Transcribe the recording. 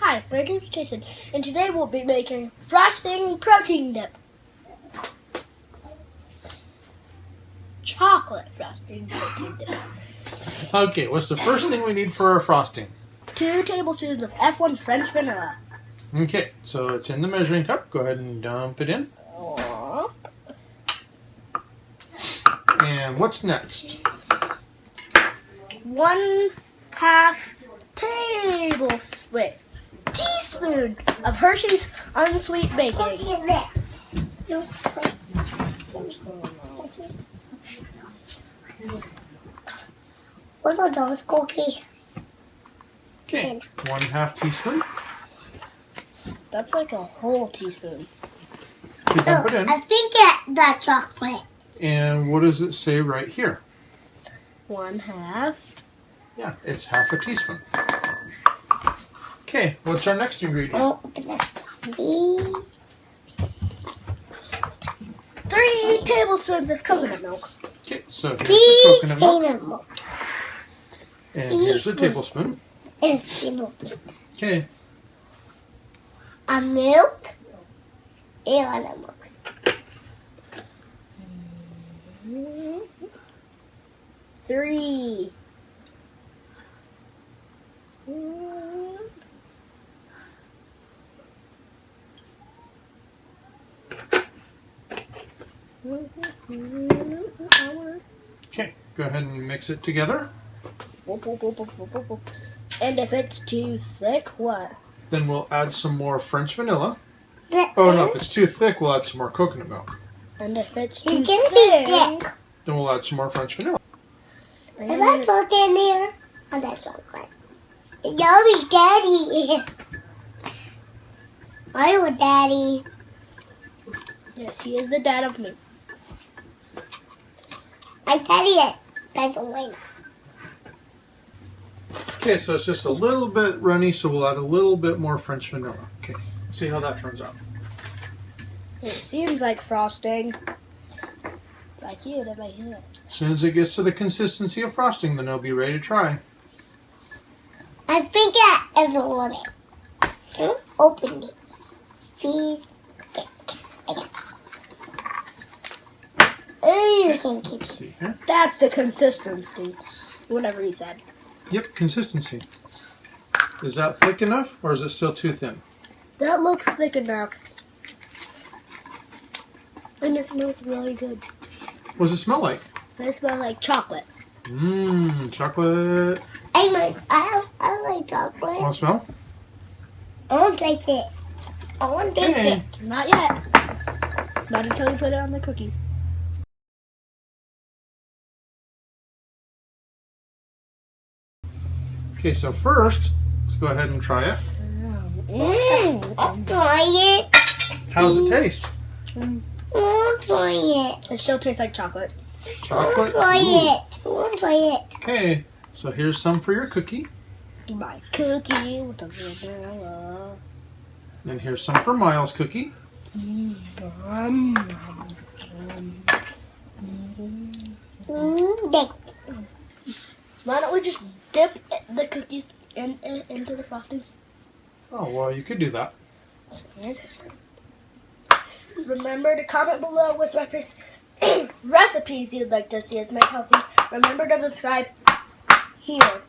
Hi, my name is Tresen, and today we'll be making frosting protein dip. Chocolate frosting protein dip. Okay, what's the first thing we need for our frosting? 2 tablespoons of F1 French vanilla. Okay, so it's in the measuring cup. Go ahead and dump it in. And what's next? 1/2 teaspoon of Hershey's unsweet baking. What are those cookies? Okay, 1/2 teaspoon. That's like a whole teaspoon. You dump it in. I think that's chocolate. And what does it say right here? 1/2. Yeah, it's 1/2 teaspoon. Okay, what's our next ingredient? Oh, these. 3 tablespoons of coconut milk. Okay, so here's the coconut milk. Milk. And here's the tablespoon. It's milk. Okay, A milk. And a milk. 3. okay, go ahead and mix it together. And if it's too thick, what? Then we'll add some more French vanilla. Oh no, if it's too thick, we'll add some more coconut milk. And if it's too It's gonna be thick, thick. Then we'll add some more French vanilla. Is that chocolate in here? Oh, that's chocolate. Yummy, Daddy. I want Daddy. Yes, he is the dad of me. I Daddy it. That's a winner. Okay, so it's just a little bit runny, so we'll add a little bit more French vanilla. Okay, see how that turns out. It seems like frosting. Like you, did I hear it? As soon as it gets to the consistency of frosting, then it'll be ready to try. I think that is a limit. Open it. See? Hey, You can keep Let's see here. that's the consistency. Whatever he said. Yep, consistency. Is that thick enough, or is it still too thin? That looks thick enough. And it smells really good. What does it smell like? They smell like chocolate. Mmm, chocolate. I like chocolate. Want to smell? I want to taste it. I want to taste Okay. it. Not yet. Not until you put it on the cookies. Okay, so first, let's go ahead and try it. I'll try it. How does it taste? I'll try it. It still tastes like chocolate. Chocolate? I'll try Ooh. it. I'll try it. Okay, so here's some for your cookie. My cookie with the vanilla. And here's some for Miles' cookie. Big. Why don't we just dip the cookies into the frosting? Oh, well, you could do that. Remember to comment below with recipes you'd like to see us make healthy. Remember to subscribe here.